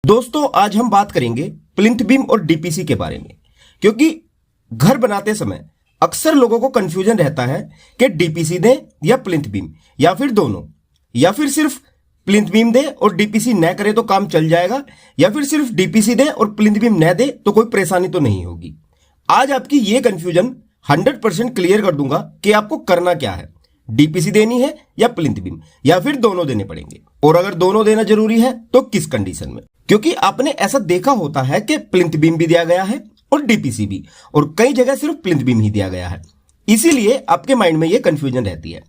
दोस्तों आज हम बात करेंगे प्लिंथ बीम और डीपीसी के बारे में, क्योंकि घर बनाते समय अक्सर लोगों को कंफ्यूजन रहता है कि डीपीसी दें या प्लिंथ बीम, या फिर दोनों, या फिर सिर्फ प्लिंथ बीम दे और डीपीसी न करे तो काम चल जाएगा, या फिर सिर्फ डीपीसी दे और प्लिंथ बीम न दे तो कोई परेशानी तो नहीं होगी। आज आपकी ये कंफ्यूजन 100% क्लियर कर दूंगा कि आपको करना क्या है, डीपीसी देनी है या प्लिंथ बीम, या फिर दोनों देने पड़ेंगे, और अगर दोनों देना जरूरी है तो किस कंडीशन में। क्योंकि आपने ऐसा देखा होता है कि प्लिंथ बीम भी दिया गया है और डीपीसी भी, और कई जगह सिर्फ प्लिंथ बीम ही दिया गया है। इसीलिए आपके माइंड में ये कंफ्यूजन रहती है,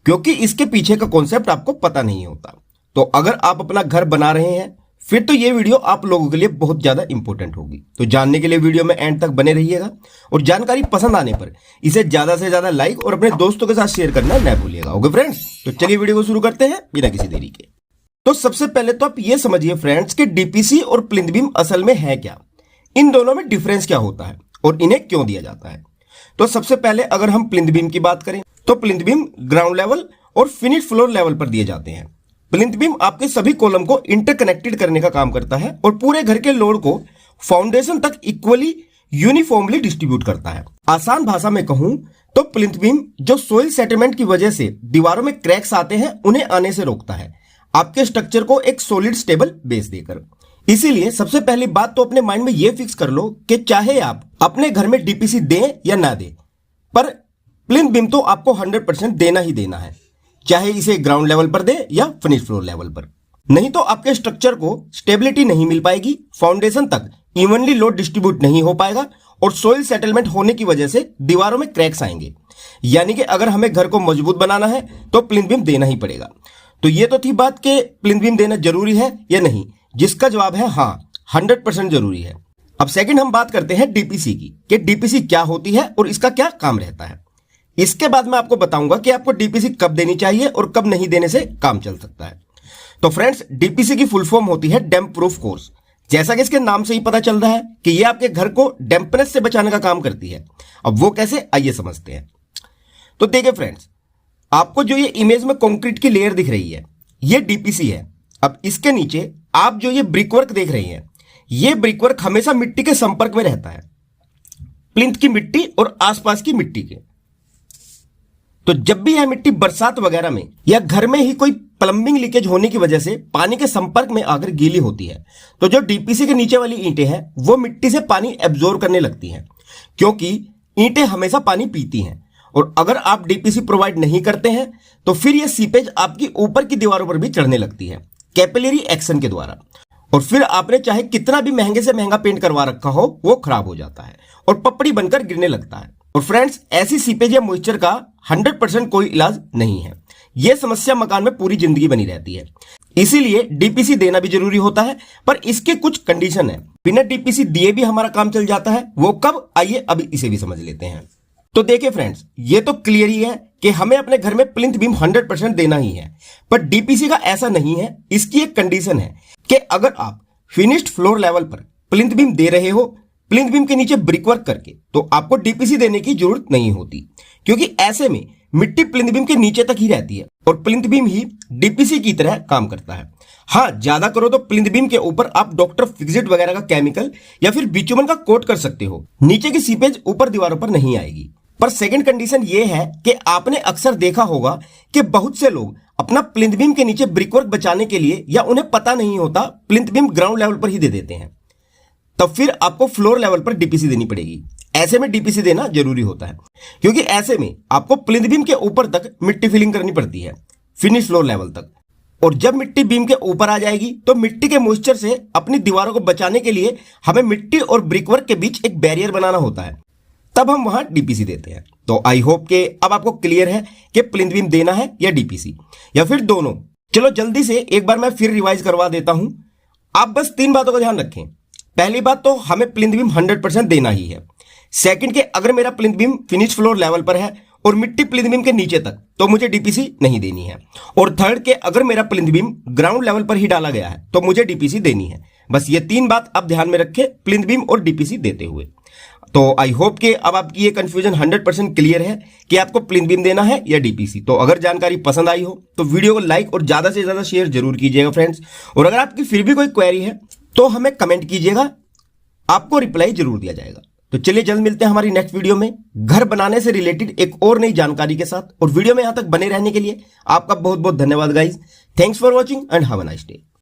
क्योंकि इसके पीछे का कॉन्सेप्ट आपको पता नहीं होता। तो अगर आप अपना घर बना रहे हैं फिर तो ये वीडियो आप लोगों के लिए बहुत ज्यादा इंपॉर्टेंट होगी। तो जानने के लिए वीडियो में एंड तक बने रहिएगा, और जानकारी पसंद आने पर इसे ज्यादा से ज्यादा लाइक और अपने दोस्तों के साथ शेयर करना न भूलिएगा। ओके फ्रेंड्स, तो चलिए वीडियो को शुरू करते हैं बिना किसी देरी के। तो सबसे पहले तो आप ये समझिए फ्रेंड्स कि डीपीसी और प्लिंथ बीम असल में है क्या, इन दोनों में डिफरेंस क्या होता है और इन्हें क्यों दिया जाता है। तो सबसे पहले अगर हम प्लिंथ बीम की बात करें तो प्लिंथ बीम ग्राउंड लेवल और फिनिश फ्लोर लेवल पर दिए जाते हैं। प्लिंथ बीम आपके सभी कॉलम को इंटरकनेक्टेड करने का काम करता है और पूरे घर के लोड को फाउंडेशन तक इक्वली यूनिफॉर्मली डिस्ट्रीब्यूट करता है। आसान भाषा में कहूं तो प्लिंथ बीम जो सोइल सेटलमेंट की वजह से दीवारों में क्रैक्स आते हैं उन्हें आने से रोकता है, आपके स्ट्रक्चर को एक सॉलिड स्टेबल बेस देकर। इसीलिए सबसे पहली बात तो अपने माइंड में यह फिक्स कर लो कि चाहे आप अपने घर में डीपीसी दें या ना दें, पर प्लिंथ बीम तो आपको 100% देना ही देना है, चाहे इसे ग्राउंड लेवल पर दे या फिनिश फ्लोर लेवल पर। नहीं तो आपके स्ट्रक्चर को स्टेबिलिटी नहीं मिल पाएगी, फाउंडेशन तक इवनली लोड डिस्ट्रीब्यूट नहीं हो पाएगा, और सोइल सेटलमेंट होने की वजह से दीवारों में क्रैक्स आएंगे। यानी कि अगर हमें घर को मजबूत बनाना है तो प्लिंथ बीम देना ही पड़ेगा। तो ये तो थी बात कि प्लिंथ बीम देना जरूरी है या नहीं, जिसका जवाब है हाँ, 100% जरूरी है। अब सेकंड हम बात करते हैं डीपीसी की, कि डीपीसी क्या होती है और इसका क्या काम रहता है। इसके बाद मैं आपको बताऊंगा कि आपको डीपीसी कब देनी चाहिए और कब नहीं देने से काम चल सकता है। तो फ्रेंड्स, डीपीसी की फुल फॉर्म होती है डैम्प प्रूफ कोर्स। जैसा कि इसके नाम से ही पता चल रहा है कि यह आपके घर को डैम्पनेस से बचाने का काम करती है। अब वो कैसे, आइए समझते हैं। तो देखिए फ्रेंड्स, आपको जो ये इमेज में कंक्रीट की लेयर दिख रही है ये डीपीसी है। अब इसके नीचे आप जो ये ब्रिकवर्क देख रहे हैं, ये ब्रिकवर्क हमेशा मिट्टी के संपर्क में रहता है, प्लिंथ की मिट्टी और आसपास की मिट्टी के। तो जब भी यह मिट्टी बरसात वगैरह में या घर में ही कोई प्लम्बिंग लीकेज होने की वजह से पानी के संपर्क में आकर गीली होती है, तो जो डीपीसी के नीचे वाली ईंटें हैं वो मिट्टी से पानी एब्जॉर्ब करने लगती हैं, क्योंकि ईंटें हमेशा पानी पीती हैं। और अगर आप डीपीसी प्रोवाइड नहीं करते हैं तो फिर यह सीपेज आपकी ऊपर की दीवारों पर भी चढ़ने लगती है कैपिलरी एक्शन के द्वारा, और फिर आपने चाहे कितना भी महंगे से महंगा पेंट करवा रखा हो वो खराब हो जाता है और पपड़ी बनकर गिरने लगता है। और फ्रेंड्स, ऐसी सीपेज या मॉइस्चर का 100% कोई इलाज नहीं है। यह समस्या मकान में पूरी जिंदगी बनी रहती है। इसीलिए डीपीसी देना भी जरूरी होता है, पर इसके कुछ कंडीशन है। बिना डीपीसी दिए भी हमारा काम चल जाता है, वो कब, आइए अभी इसे भी समझ लेते हैं। तो देखिए फ्रेंड्स, ये तो क्लियर ही है कि हमें अपने घर में प्लिंथ बीम 100% देना ही है, पर डीपीसी का ऐसा नहीं है। इसकी एक कंडीशन है कि अगर आप फिनिश्ड फ्लोर लेवल पर प्लिंथ बीम दे रहे हो प्लिंथ बीम के नीचे ब्रिकवर्क करके, तो आपको डीपीसी देने की जरूरत नहीं होती, क्योंकि ऐसे में मिट्टी प्लिंथ बीम के नीचे तक ही रहती है और प्लिंथ बीम ही डीपीसी की तरह काम करता है। हाँ, ज्यादा करो तो प्लिंथ बीम के ऊपर आप डॉक्टर फिक्सिट वगैरह का केमिकल या फिर बिटुमेन का कोट कर सकते हो, नीचे की सीपेज ऊपर दीवारों पर नहीं आएगी। पर सेकंड कंडीशन ये है कि आपने अक्सर देखा होगा कि बहुत से लोग अपना प्लिंथ बीम के नीचे ब्रिकवर्क बचाने के लिए, या उन्हें पता नहीं होता, प्लिंथ बीम ग्राउंड लेवल पर ही दे देते हैं। तब फिर आपको फ्लोर लेवल पर डीपीसी देनी पड़ेगी। ऐसे में डीपीसी देना जरूरी होता है, क्योंकि ऐसे में आपको प्लिंथ बीम के ऊपर तक मिट्टी फिलिंग करनी पड़ती है, फिनिश फ्लोर लेवल तक। और जब मिट्टी बीम के ऊपर आ जाएगी तो मिट्टी के मॉइस्चर से अपनी दीवारों को बचाने के लिए हमें मिट्टी और ब्रिकवर्क के बीच एक बैरियर बनाना होता है, तब हम वहां डीपीसी देते हैं। तो आई होप कि अब आपको क्लियर है कि प्लिंथ बीम देना है या डीपीसी, या फिर दोनों। चलो जल्दी से एक बार मैं फिर रिवाइज करवा देता हूं। आप बस 3 बातों का ध्यान रखें। पहली बात तो हमें प्लिंथ बीम 100% देना ही है। सेकंड के अगर मेरा plinth beam finish floor level पर है और मिट्टी प्लिंथ बीम के नीचे तक, तो मुझे डीपीसी नहीं देनी है। और थर्ड के अगर मेरा प्लिंथ बीम ग्राउंड लेवल पर ही डाला गया है तो मुझे डीपीसी देनी है। बस ये 3 बात आप ध्यान में रखें प्लिंथ बीम और डीपीसी देते हुए। तो आई होप कि अब आपकी ये कंफ्यूजन 100% क्लियर है कि आपको प्लिंथ बीम देना है या डीपीसी। तो अगर जानकारी पसंद आई हो तो वीडियो को लाइक और ज्यादा से ज्यादा शेयर जरूर कीजिएगा फ्रेंड्स। और अगर आपकी फिर भी कोई क्वेरी है तो हमें कमेंट कीजिएगा, आपको रिप्लाई जरूर दिया जाएगा। तो चलिए जल्द मिलते हैं हमारी नेक्स्ट वीडियो में घर बनाने से रिलेटेड एक और नई जानकारी के साथ। और वीडियो में यहां तक बने रहने के लिए आपका बहुत बहुत धन्यवाद guys. Thanks for watching and have a nice day.